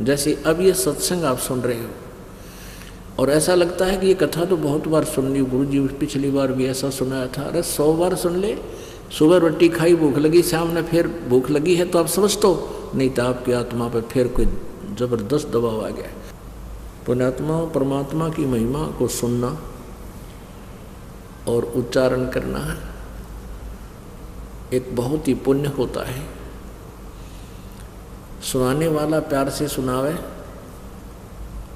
जैसे अब ये सत्संग आप सुन रहे हो और ऐसा लगता है कि ये कथा तो बहुत बार सुन ली, गुरु जी पिछली बार भी ऐसा सुनाया था। अरे 100 बार सुन ले, सुबह रोटी खाई भूख लगी, शाम ने फिर भूख लगी है तो आप समझ तो नहीं था आपकी आत्मा पर फिर कोई जबरदस्त दबाव आ गया। पुण्यात्मा परमात्मा की महिमा को सुनना और उच्चारण करना एक बहुत ही पुण्य होता है। सुनाने वाला प्यार से सुनावे,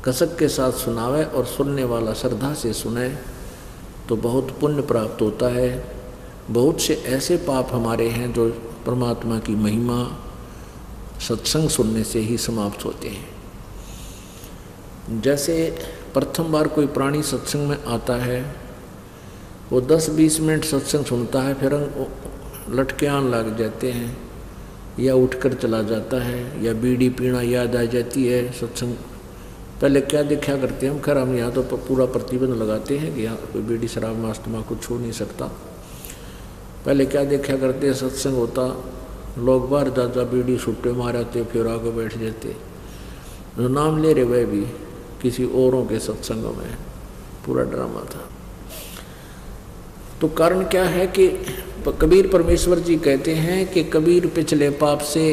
कसक के साथ सुनावे और सुनने वाला श्रद्धा से सुने तो बहुत पुण्य प्राप्त होता है। बहुत से ऐसे पाप हमारे हैं जो परमात्मा की महिमा सत्संग सुनने से ही समाप्त होते हैं। जैसे प्रथम बार कोई प्राणी सत्संग में आता है, वो 10-20 मिनट सत्संग सुनता है, फिर लटके आने लग जाते हैं या उठकर चला जाता है या बीड़ी पीना याद आ जाती है। सत्संग पहले क्या देखा करते हैं हम, खैर हम यहाँ तो पूरा प्रतिबंध लगाते हैं कि यहाँ कोई बीड़ी शराब मास्तमा को छू नहीं सकता। पहले क्या देखा करते हैं, सत्संग होता, लोग बाहर जा बीड़ी छुट्टे मारते, फिर आगे बैठ जाते। जो नाम ले रहे वह भी किसी औरों के सत्संगों में पूरा ड्रामा था। तो कारण क्या है कि कबीर परमेश्वर जी कहते हैं कि कबीर पिछले पाप से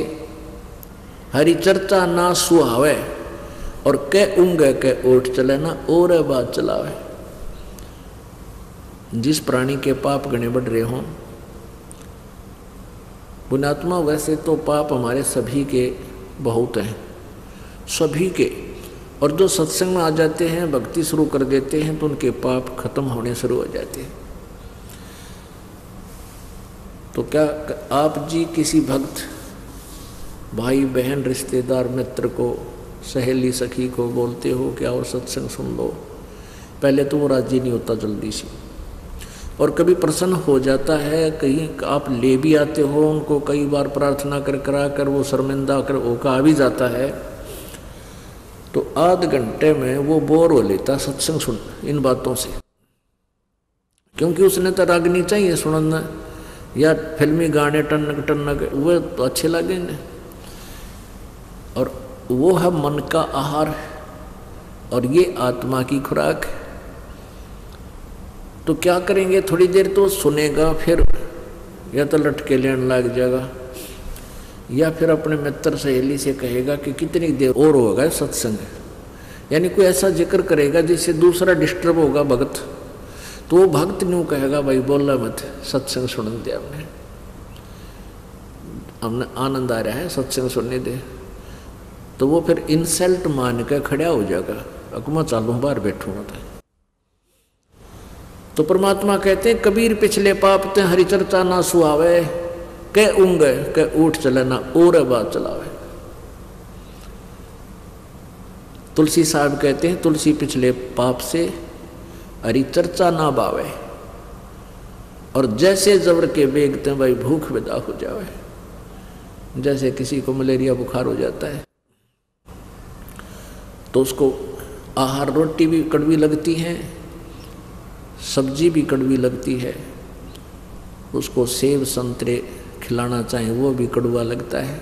हरि चर्चा ना सुहावे और कै उंगे कै ओठ चले ना और बात चलावे। जिस प्राणी के पाप गणे बढ़ रहे हों, पुण्यात्मा वैसे तो पाप हमारे सभी के बहुत हैं, सभी के, और जो सत्संग में आ जाते हैं, भक्ति शुरू कर देते हैं तो उनके पाप खत्म होने शुरू हो जाते हैं। तो क्या आप जी किसी भक्त भाई बहन रिश्तेदार मित्र को, सहेली सखी को बोलते हो कि और सत्संग सुन लो? पहले तो वो राजी नहीं होता जल्दी से, और कभी प्रसन्न हो जाता है, कहीं आप ले भी आते हो उनको, कई बार प्रार्थना करा कर वो शर्मिंदा कर ओका आ भी जाता है, तो आध घंटे में वो बोर हो लेता सत्संग सुन इन बातों से, क्योंकि उसने तो रागनी चाहिए सुनना या फिल्मी गाने टनक टनक वो तो अच्छे लगेंगे, और वो है मन का आहार और ये आत्मा की खुराक। तो क्या करेंगे, थोड़ी देर तो सुनेगा, फिर या तो लटके लेने लग जाएगा या फिर अपने मित्र सहेली से कहेगा कि कितनी देर और होगा सत्संग, यानी कोई ऐसा जिक्र करेगा जिससे दूसरा डिस्टर्ब होगा भक्त, तो वो भक्त न्यू कहेगा भाई बोला मत, सत्संग सुन दे, हमने आनंद आ रहा है सत्संग सुनने दे। तो वो फिर इंसल्ट मान के खड़ा हो जाएगा, अकुमा चालू बाहर बैठूंगा। तो परमात्मा कहते हैं कबीर पिछले पाप ते हरि चर्चा ना सुहावे, कै उंगे कै ऊठ चले ना और बात चलावे। तुलसी साहब कहते हैं तुलसी पिछले पाप से हरि चर्चा ना बावे, और जैसे जबर के बेगते भाई भूख विदा हो जावे। जैसे किसी को मलेरिया बुखार हो जाता है तो उसको आहार रोटी भी कड़वी लगती है, सब्जी भी कड़वी लगती है, उसको सेब संतरे खिलाना चाहे वो भी कड़वा लगता है,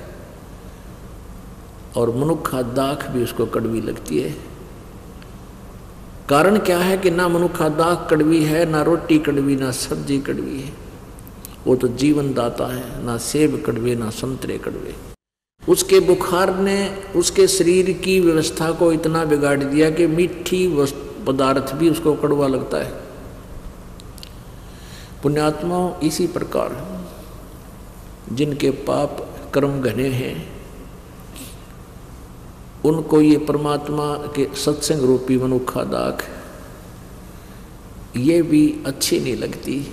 और मनुखा दाख भी उसको कड़वी लगती है। कारण क्या है कि ना मनुखा दाख कड़वी है, ना रोटी कड़वी, ना सब्जी कड़वी है, वो तो जीवन दाता है। ना सेब कड़वे ना संतरे कड़वे। उसके बुखार ने उसके शरीर की व्यवस्था को इतना बिगाड़ दिया कि मीठी पदार्थ भी उसको कड़वा लगता है। पुण्यात्माओं इसी प्रकार जिनके पाप कर्म घने हैं उनको ये परमात्मा के सत्संग रूपी मनुखा दाख ये भी अच्छी नहीं लगती।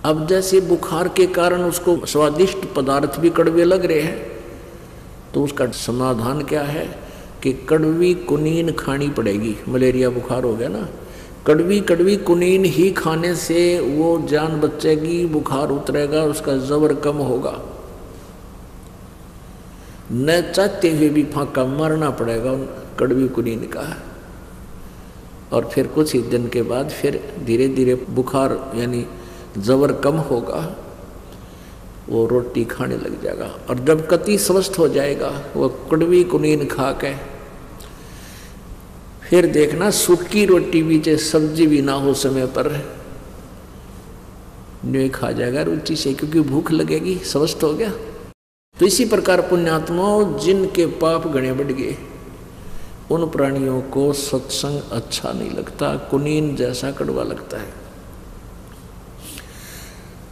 अब जैसे बुखार के कारण उसको स्वादिष्ट पदार्थ भी कड़वे लग रहे हैं, तो उसका समाधान क्या है कि कड़वी कुनीन खानी पड़ेगी। मलेरिया बुखार हो गया ना, कड़वी कड़वी कुनीन ही खाने से वो जान बचेगी, बुखार उतरेगा, उसका जबर कम होगा। न चाहते हुए भी फांका मारना पड़ेगा कड़वी कुनीन का, और फिर कुछ ही दिन के बाद फिर धीरे धीरे बुखार यानी जबर कम होगा। वो रोटी खाने लग जाएगा। और जब कति स्वस्थ हो जाएगा वो कड़वी कुनीन खा के फिर देखना सूखी रोटी भी चाहे सब्जी भी ना हो समय पर नहीं खा जाएगा रुचि से, क्योंकि भूख लगेगी, स्वस्थ हो गया। तो इसी प्रकार पुण्यात्माओं जिनके पाप गणे बढ़ गए उन प्राणियों को सत्संग अच्छा नहीं लगता, कुनीन जैसा कड़वा लगता है।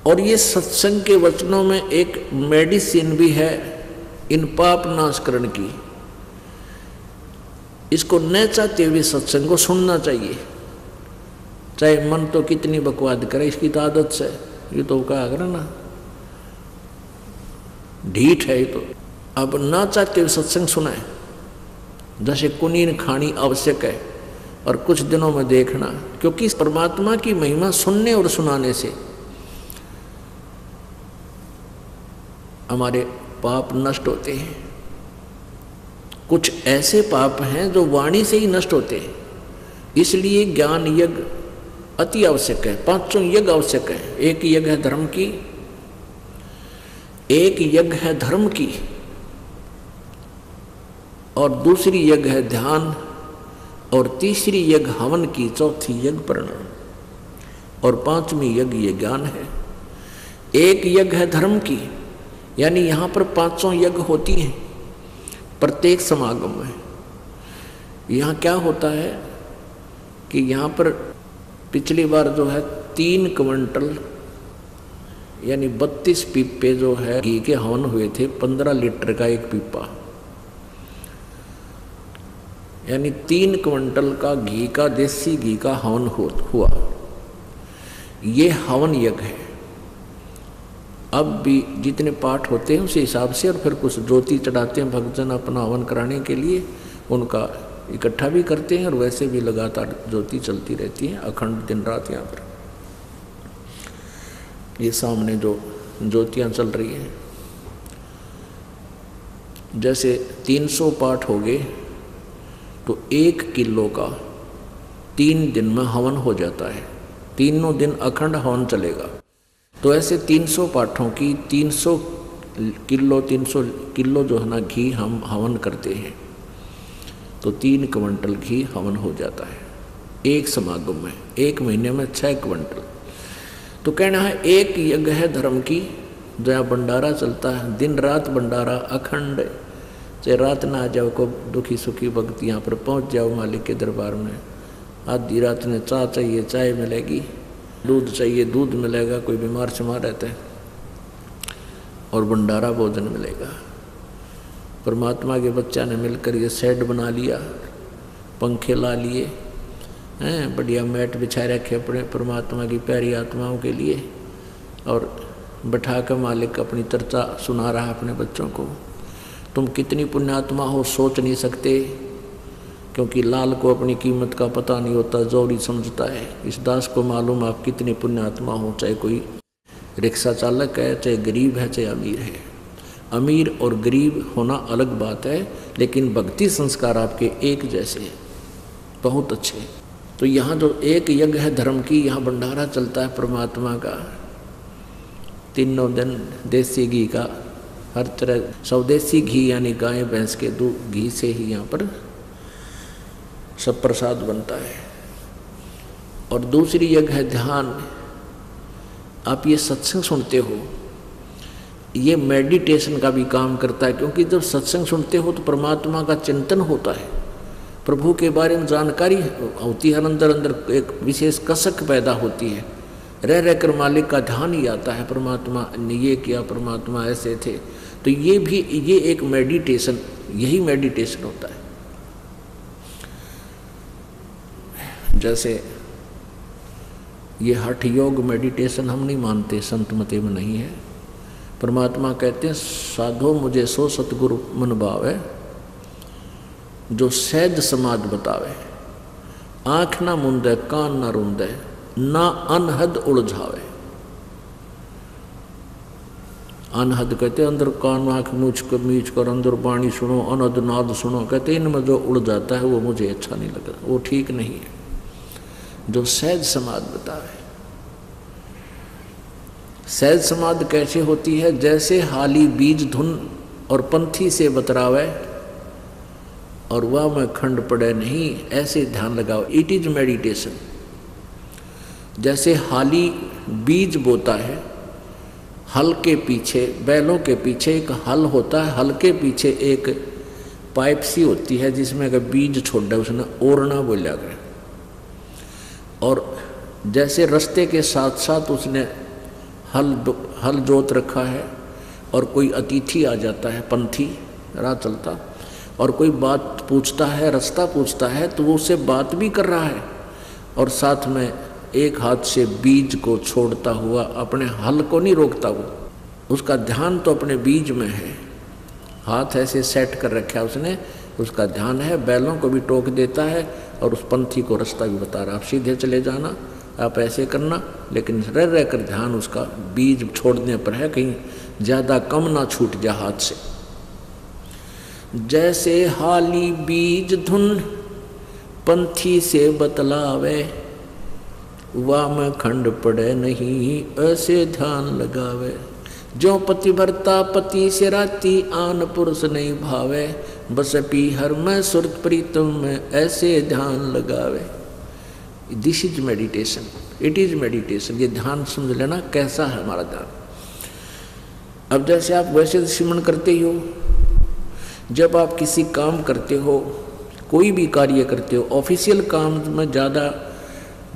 और ये सत्संग के वचनों में एक मेडिसिन भी है इन पाप नाशकरण की। इसको न चाहते हुए सत्संग को सुनना चाहिए, चाहे मन तो कितनी बकवाद करे, इसकी तो आदत से, ये तो कहा करा ना ढीठ है ये तो। अब ना चाहते हुए सत्संग सुनाए, जैसे कुनीन खानी आवश्यक है और कुछ दिनों में देखना, क्योंकि परमात्मा की महिमा सुनने और सुनाने से हमारे पाप नष्ट होते हैं। कुछ ऐसे पाप हैं जो वाणी से ही नष्ट होते हैं, इसलिए ज्ञान यज्ञ अति आवश्यक है। 5 यज्ञ आवश्यक है। एक यज्ञ है धर्म की, एक यज्ञ है धर्म की, और दूसरी यज्ञ है ध्यान, और तीसरी यज्ञ हवन की, चौथी यज्ञ प्रणाम, और 5वीं यज्ञ ये ज्ञान है। एक यज्ञ है धर्म की, यानी यहाँ पर 5 यज्ञ होती हैं प्रत्येक समागम में। यहाँ क्या होता है कि यहाँ पर पिछली बार जो है 3 क्विंटल यानी 32 पीपे जो है घी के हवन हुए थे, 15 लीटर का एक पीपा, यानी 3 क्विंटल का घी का, देसी घी का हवन हुआ। ये हवन यज्ञ है। अब भी जितने पाठ होते हैं उस हिसाब से, और फिर कुछ ज्योति चढ़ाते हैं भक्तजन अपना हवन कराने के लिए, उनका इकट्ठा भी करते हैं, और वैसे भी लगातार ज्योति चलती रहती है अखंड दिन रात। यहाँ पर ये सामने जो ज्योतियाँ चल रही हैं, जैसे 300 पाठ हो गए तो 1 किलो का 3 दिन में हवन हो जाता है। 3 दिन अखंड हवन चलेगा। तो ऐसे 300 पाठों की 300 किलो जो है ना घी हम हवन करते हैं, तो 3 क्विंटल घी हवन हो जाता है एक समागम में। 1 महीने में 6 क्विंटल। तो कहना है एक यज्ञ है धर्म की, जहाँ भंडारा चलता है, दिन रात भंडारा अखंड, चाहे रात ना आ जाओ को दुखी सुखी भक्त यहाँ पर पहुँच जाओ मालिक के दरबार में। आधी रात में चाय चाहिए चाय मिलेगी, दूध चाहिए दूध मिलेगा, कोई बीमार शमार रहता है, और भंडारा भोजन मिलेगा। परमात्मा के बच्चा ने मिलकर ये शेड बना लिया, पंखे ला लिए हैं, बढ़िया मैट बिछा रखे अपने परमात्मा की प्यारी आत्माओं के लिए, और बैठा कर मालिक अपनी चर्चा सुना रहा अपने बच्चों को। तुम कितनी पुण्यात्मा हो सोच नहीं सकते, क्योंकि लाल को अपनी कीमत का पता नहीं होता, जोरी समझता है। इस दास को मालूम आप कितनी पुण्यात्मा हो, चाहे कोई रिक्शा चालक है, चाहे गरीब है, चाहे अमीर है। अमीर और गरीब होना अलग बात है, लेकिन भक्ति संस्कार आपके एक जैसे हैं, बहुत अच्छे। तो यहाँ जो एक यज्ञ है धर्म की, यहाँ भंडारा चलता है परमात्मा का 3 दिन, देसी घी का, हर तरह स्वदेशी घी यानी गाय भैंस के दूध घी से ही यहाँ पर सब प्रसाद बनता है। और दूसरी यज्ञ है ध्यान। आप ये सत्संग सुनते हो, ये मेडिटेशन का भी काम करता है, क्योंकि जब सत्संग सुनते हो तो परमात्मा का चिंतन होता है, प्रभु के बारे में जानकारी होती है, अंदर अंदर एक विशेष कसक पैदा होती है, रह रहकर मालिक का ध्यान ही आता है, परमात्मा ने ये किया, परमात्मा ऐसे थे। तो ये भी ये एक मेडिटेशन, यही मेडिटेशन होता है। जैसे ये हठ योग मेडिटेशन हम नहीं मानते, संत मते में नहीं है। परमात्मा कहते हैं साधो मुझे सो सतगुरु मन भावे, जो सहज समाध बतावे, आँख ना मुंदे कान ना रुंदे, ना अनहद उलझावे। अनहद कहते अंदर कान आँख मीच कर अंदर वाणी सुनो, अनहद नाद सुनो। कहते इनमें जो उड़ जाता है वो मुझे अच्छा नहीं लगता, वो ठीक नहीं है। जो सहज समाध बतावे, सहज समाधि कैसे होती है? जैसे हाली बीज धुन और पंथी से बतरावे और वह में खंड पड़े नहीं, ऐसे ध्यान लगाओ। It is meditation. जैसे हाली बीज बोता है, हल के पीछे, बैलों के पीछे एक हल होता है, हल के पीछे एक पाइप सी होती है जिसमें अगर बीज छोड़ दे उसने ओरना बोला गया। और जैसे रास्ते के साथ साथ उसने हल जोत रखा है और कोई अतिथि आ जाता है, पंथी राह चलता, और कोई बात पूछता है, रास्ता पूछता है, तो वो उससे बात भी कर रहा है और साथ में एक हाथ से बीज को छोड़ता हुआ अपने हल को नहीं रोकता। वो उसका ध्यान तो अपने बीज में है, हाथ ऐसे सेट कर रखा है उसने, उसका ध्यान है, बैलों को भी टोक देता है और उस पंथी को रास्ता भी बता रहा, आप सीधे चले जाना, आप ऐसे करना, लेकिन रह कर ध्यान उसका बीज छोड़ने पर है, कहीं ज़्यादा कम ना छूट जाए हाथ से। जैसे हाली बीज धुन पंथी से बतलावे, वाह में खंड पड़े नहीं, ऐसे ध्यान लगावे। जो पतिव्रता पति से राती, आन पुरुष नहीं भावे, बस पी हर में सुरत प्रीतम में, ऐसे ध्यान लगावे। This is meditation, it is meditation. ये ध्यान समझ लेना कैसा है हमारा ध्यान। अब जैसे आप वैसे सिमरन करते ही हो, जब आप किसी काम करते हो, कोई भी कार्य करते हो, ऑफिशियल काम में ज़्यादा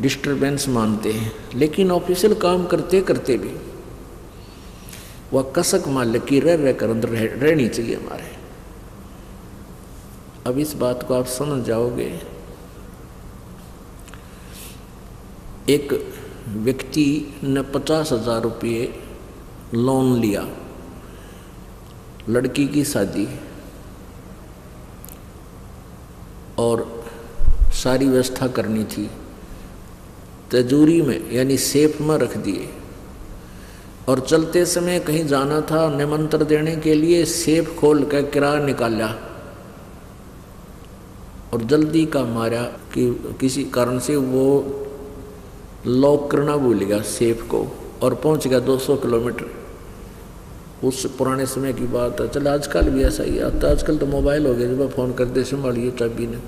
डिस्टर्बेंस मानते हैं, लेकिन ऑफिशियल काम करते करते भी वह कसक मालिक की रह कर अंदर रहनी चाहिए हमारे। अब इस बात को आप समझ जाओगे। एक व्यक्ति ने 50,000 रुपये लोन लिया, लड़की की शादी और सारी व्यवस्था करनी थी, तिजोरी में यानी सेफ में रख दिए, और चलते समय कहीं जाना था निमंत्रण देने के लिए, सेफ खोल कर किराया निकाला और जल्दी का मारा कि किसी कारण से वो लॉक करना भूल गया सेफ को, और पहुंच गया 200 किलोमीटर। उस पुराने समय की बात है, चल आजकल भी ऐसा ही आता, आजकल तो मोबाइल हो गया, जब फ़ोन कर दे संभालिए चाबी ने,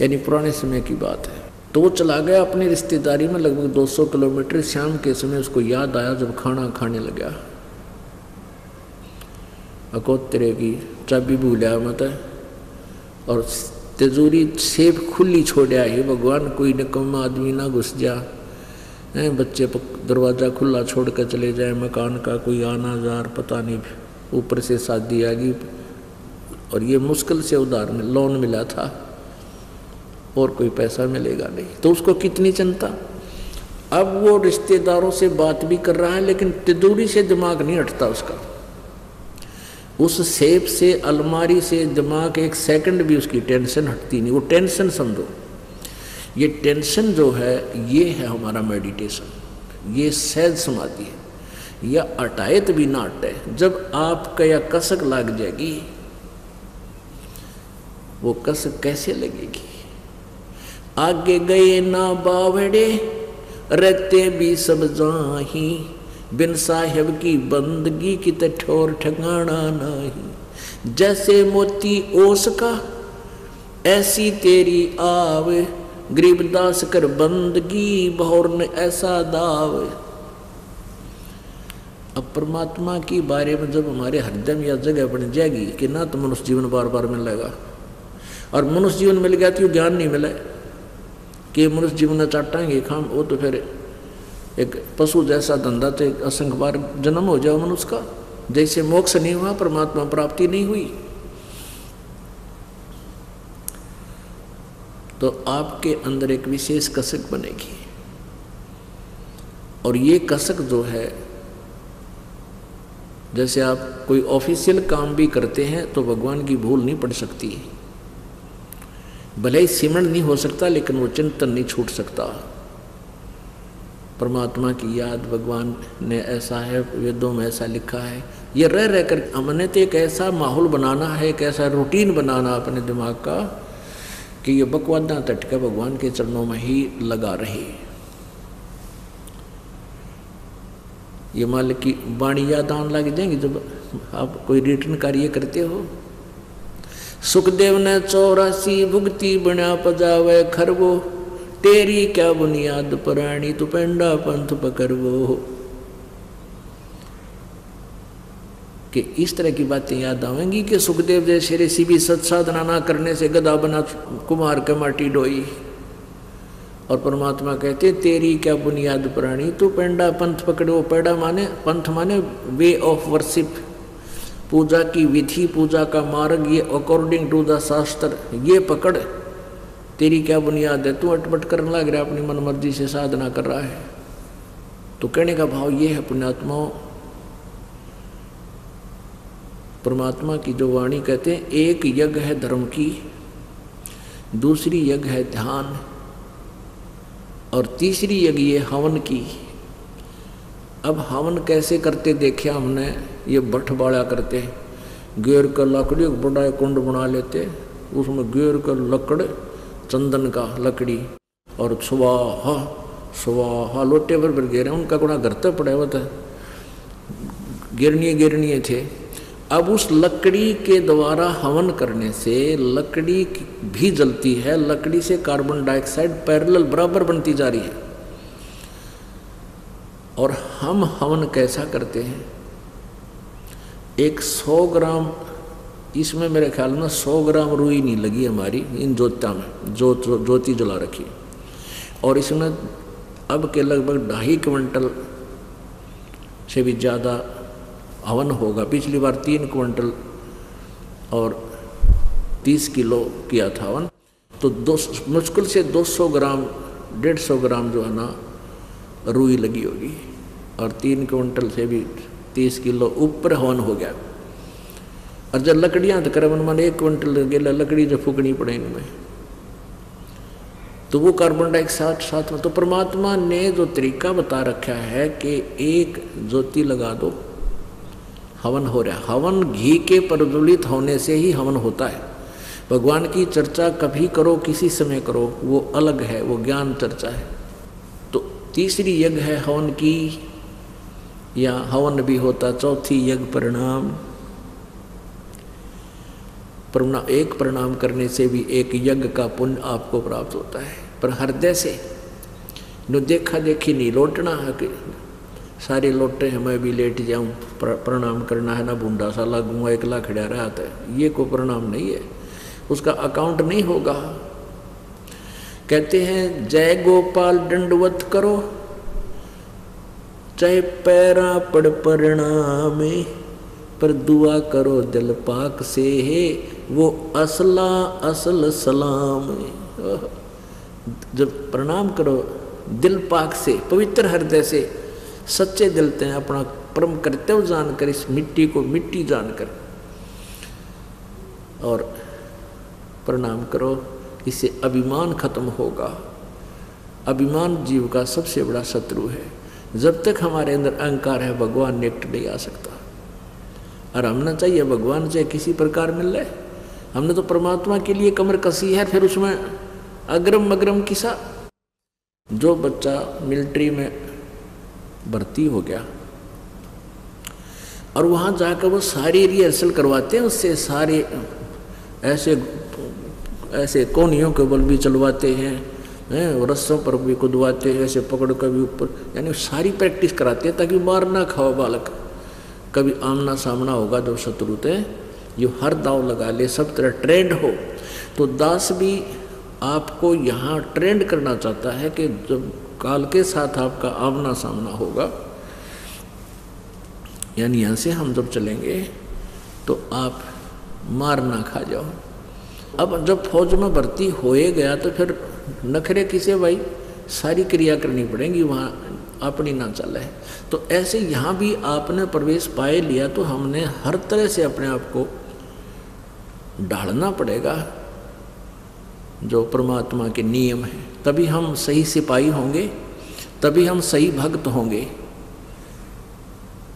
यानी पुराने समय की बात है। तो वो चला गया अपनी रिश्तेदारी में लगभग 200 किलोमीटर। शाम के समय उसको याद आया जब खाना खाने लगा, अकोतरे की चाबी भूलिया मत, और तिजोरी सेफ खुली छोड़ा है। भगवान कोई निकम्मा आदमी ना घुस जा, बच्चे दरवाज़ा खुला छोड़ कर चले जाए, मकान का कोई आना जार पता नहीं, ऊपर से शादी आ गई, और ये मुश्किल से उधार में लोन मिला था और कोई पैसा मिलेगा नहीं, तो उसको कितनी चिंता। अब वो रिश्तेदारों से बात भी कर रहा है, लेकिन तिजोरी से दिमाग नहीं हटता उसका, उस सेफ से, अलमारी से दिमाग एक सेकंड भी उसकी टेंशन हटती नहीं। वो टेंशन समझो, ये टेंशन जो है ये है हमारा मेडिटेशन, ये सहज समाधि है। या हटाए तो भी ना हटे, जब आपका या कसक लग जाएगी, वो कसक कैसे लगेगी? आगे गए ना बावड़े, रहते भी सब जाही, बिन साहेब की बंदगी की ते ठोर ठिकाना नहीं। जैसे मोती ओस का ऐसी तेरी आव, गरीबदास कर बंदगी बहुर ने ऐसा दाव। अब परमात्मा की बारे में जब हमारे हृदय में यह जगह बन जाएगी कि ना तो मनुष्य जीवन बार बार मिलेगा, और मनुष्य जीवन मिल गया तो ज्ञान नहीं मिले कि मनुष्य जीवन चाटाएंगे खाम, वो तो फिर एक पशु जैसा धंधा, तो एक असंख्य बार जन्म हो जाओ मनुष्य का। जैसे मोक्ष नहीं हुआ, परमात्मा प्राप्ति नहीं हुई, तो आपके अंदर एक विशेष कसक बनेगी। और ये कसक जो है, जैसे आप कोई ऑफिशियल काम भी करते हैं तो भगवान की भूल नहीं पड़ सकती, भले ही सिमरन नहीं हो सकता, लेकिन वो चिंतन नहीं छूट सकता। परमात्मा की याद भगवान ने, ऐसा है वेदों में ऐसा लिखा है। ये रह कर हमने तो एक ऐसा माहौल बनाना है, एक ऐसा रूटीन बनाना अपने दिमाग का कि ये बकवादा तटके भगवान के चरणों में ही लगा रहे। ये मालिक की वाणी याद आने लग जाएंगी जब आप कोई रिटर्न कार्य करते हो। सुखदेव ने 84 भुगती बना पजावे खरगो, तेरी क्या बुनियाद पुरानी तू पेंडा पंथ पकड़वो। कि इस तरह की बातें याद आवेंगी कि सुखदेव जैसे ऋषि भी सत साधना ना करने से गदा बना कुमार के माटी डोई, और परमात्मा कहते तेरी क्या बुनियाद पुरानी तू पेंडा पंथ पकड़ो। पेड़ा माने पंथ माने वे ऑफ वर्शिप, पूजा की विधि, पूजा का मार्ग, ये अकॉर्डिंग टू द शास्त्र, ये पकड़। तेरी क्या बुनियाद है, तू अटपट करने लग रहा है, अपनी मन मर्जी से साधना कर रहा है। तो कहने का भाव ये है पुण्यात्माओं, परमात्मा की जो वाणी कहते हैं, एक यज्ञ है धर्म की, दूसरी यज्ञ है ध्यान, और तीसरी यज्ञ ये हवन की। अब हवन कैसे करते देखे हमने, ये भट्ट बाड़ा करते, गेर का लकड़ी बड़ा कुंड बना लेते, उसमें गेर का लकड़ चंदन का लकड़ी और स्वाहा स्वाहा लोटे पर गेरे, उनका कोड़ा घर तक पड़ा हुआ था, गिरनिए थे। अब उस लकड़ी के द्वारा हवन करने से लकड़ी भी जलती है, लकड़ी से कार्बन डाइऑक्साइड पैरेलल बराबर बनती जा रही है। और हम हवन कैसा करते हैं, एक 100 ग्राम, इसमें मेरे ख्याल में 100 ग्राम रुई नहीं लगी हमारी इन ज्योतिया में, ज्योति जला रखी, और इसमें अब के लगभग 2.5 क्विंटल से भी ज़्यादा हवन होगा। पिछली बार 3 क्विंटल और 30 किलो किया था हवन, तो मुश्किल से 200 ग्राम 150 ग्राम जो है ना रुई लगी होगी, और 3 क्विंटल से भी 30 किलो ऊपर हवन हो गया। और जब लकड़ियाँ तो करीबन मान 1 क्विंटल गेला लकड़ी जो फूकनी पड़े इनमें, तो वो कार्बन डाइऑक्साइड साथ में। तो परमात्मा ने जो तरीका बता रखा है कि एक ज्योति लगा दो, हवन हो रहा है। हवन घी के प्रज्वलित होने से ही हवन होता है। भगवान की चर्चा कभी करो, किसी समय करो, वो अलग है, वो ज्ञान चर्चा है। तो तीसरी यज्ञ है हवन की, या हवन भी होता। चौथी यज्ञ प्रणाम। एक प्रणाम करने से भी एक यज्ञ का पुण्य आपको प्राप्त होता है, पर हृदय से न देखा देखी नहीं लौटना है कि सारे लौटे हैं मैं भी लेट जाऊं, प्रणाम करना है ना, भूडा सा लगूंगा एकला खड़ा रहता है, ये कोई प्रणाम नहीं है, उसका अकाउंट नहीं होगा। कहते हैं जय गोपाल दंडवत करो, चाहे पैरा पड़ प्रणामे, पर दुआ करो दिल पाक से है, वो असला असल सलाम। जब प्रणाम करो दिल पाक से, पवित्र हृदय से, सच्चे दिल से, अपना परम कर्तव्य जानकर, इस मिट्टी को मिट्टी जानकर, और प्रणाम करो। इससे अभिमान खत्म होगा। अभिमान जीव का सबसे बड़ा शत्रु है। जब तक हमारे अंदर अहंकार है, भगवान निकट नहीं आ सकता। और हमने चाहिए भगवान चाहे किसी प्रकार मिल रहे, हमने तो परमात्मा के लिए कमर कसी है, फिर उसमें अग्रम अग्रम किसा। जो बच्चा मिलिट्री में भर्ती हो गया और वहाँ जाकर वो सारी रिहर्सल करवाते हैं, उससे सारे ऐसे कोनियों के बल भी चलवाते हैं, रस्सों पर भी कुदवाते हैं, ऐसे पकड़ कर भी ऊपर, यानी सारी प्रैक्टिस कराते हैं ताकि मार ना खाओ बालक। कभी आमना सामना होगा जब शत्रु थे, जो हर दाव लगा ले, सब तरह ट्रेंड हो। तो दास भी आपको यहाँ ट्रेंड करना चाहता है कि जब काल के साथ आपका आमना सामना होगा, यानी यहाँ से हम जब चलेंगे तो आप मार ना खा जाओ। अब जब फौज में भर्ती होए गया तो फिर नखरे किसे भाई, सारी क्रिया करनी पड़ेगी, वहाँ अपनी ना चले। तो ऐसे यहाँ भी आपने प्रवेश पाए लिया तो हमने हर तरह से अपने आप को ढालना पड़ेगा जो परमात्मा के नियम है, तभी हम सही सिपाही होंगे, तभी हम सही भक्त होंगे।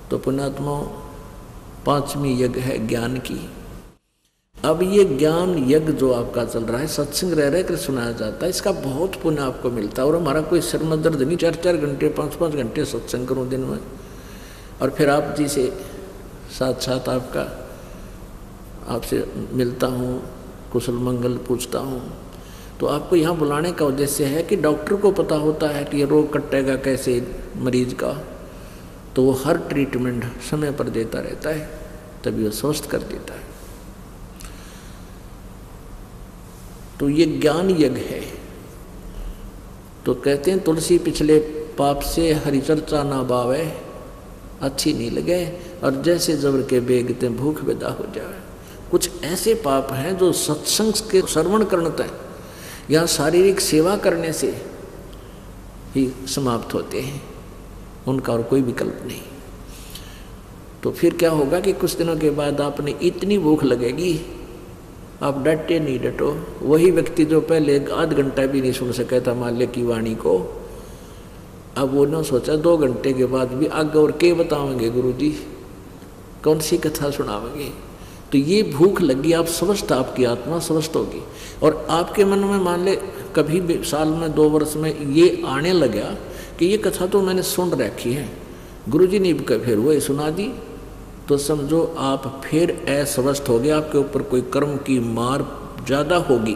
तो पुण्यात्मा 5वीं यज्ञ है ज्ञान की। अब ये ज्ञान यज्ञ जो आपका चल रहा है, सत्संग रह कर सुनाया जाता है, इसका बहुत पुण्य आपको मिलता है। और हमारा कोई सिर में दर्द नहीं, 4-4 घंटे 5-5 घंटे सत्संग करूँ दिन में, और फिर आप जी से साथ साथ आपसे मिलता हूँ, कुशल मंगल पूछता हूँ, तो आपको यहाँ बुलाने का उद्देश्य है कि डॉक्टर को पता होता है कि ये रोग कटेगा कैसे मरीज का, तो वो हर ट्रीटमेंट समय पर देता रहता है, तभी वो स्वस्थ कर देता है। तो ये ज्ञान यज्ञ है। तो कहते हैं तुलसी पिछले पाप से हरि चर्चा ना बावे, अच्छी नहीं लगे, और जैसे जबर के बेगते भूख विदा हो जाए। कुछ ऐसे पाप हैं जो सत्संग के श्रवण करते हैं या शारीरिक सेवा करने से ही समाप्त होते हैं, उनका और कोई विकल्प नहीं। तो फिर क्या होगा कि कुछ दिनों के बाद आपने इतनी भूख लगेगी, आप डटे नहीं डटो। वही व्यक्ति जो पहले आध घंटा भी नहीं सुन सका था माल्य की वाणी को, अब वो न सोचा 2 घंटे के बाद भी आगे और के बताओगे गुरुजी, कौन सी कथा सुनाओगे। तो ये भूख लगी, आप स्वस्थ, आपकी आत्मा स्वस्थ होगी। और आपके मन में मान ले कभी भी साल में 2 वर्ष में ये आने लगा कि ये कथा तो मैंने सुन रखी है, गुरुजी ने फिर वही सुना दी, तो समझो आप फिर अस्वस्थ हो गए, आपके ऊपर कोई कर्म की मार ज़्यादा होगी।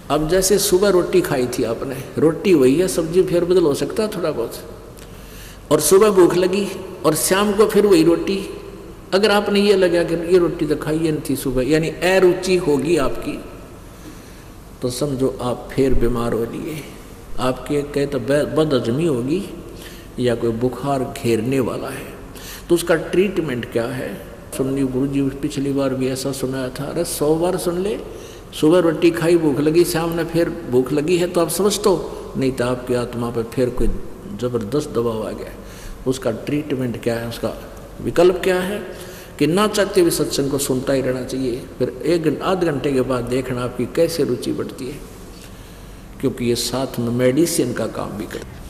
अब जैसे सुबह रोटी खाई थी आपने, रोटी वही है, सब्जी फिर बदल हो सकता है थोड़ा बहुत, और सुबह भूख लगी और शाम को फिर वही रोटी। अगर आपने ये लगा कि ये रोटी तो खाई नहीं थी सुबह, यानी अरुचि होगी आपकी, तो समझो आप फिर बीमार हो लिए। आपके कहे तो बदहजमी होगी या कोई बुखार घेरने वाला है। तो उसका ट्रीटमेंट क्या है? सुनिए, गुरुजी पिछली बार भी ऐसा सुनाया था। अरे 100 बार सुन ले, सुबह रोटी खाई, भूख लगी, शाम में फिर भूख लगी है तो आप समझ तो नहीं, तो आपकी आत्मा पर फिर कोई ज़बरदस्त दबाव आ गया। उसका ट्रीटमेंट क्या है, उसका विकल्प क्या है कि ना चाहते हुए सत्संग को सुनता ही रहना चाहिए। फिर आध घंटे के बाद देखना आपकी कैसे रुचि बढ़ती है, क्योंकि ये साथ में मेडिसिन का काम भी करता है।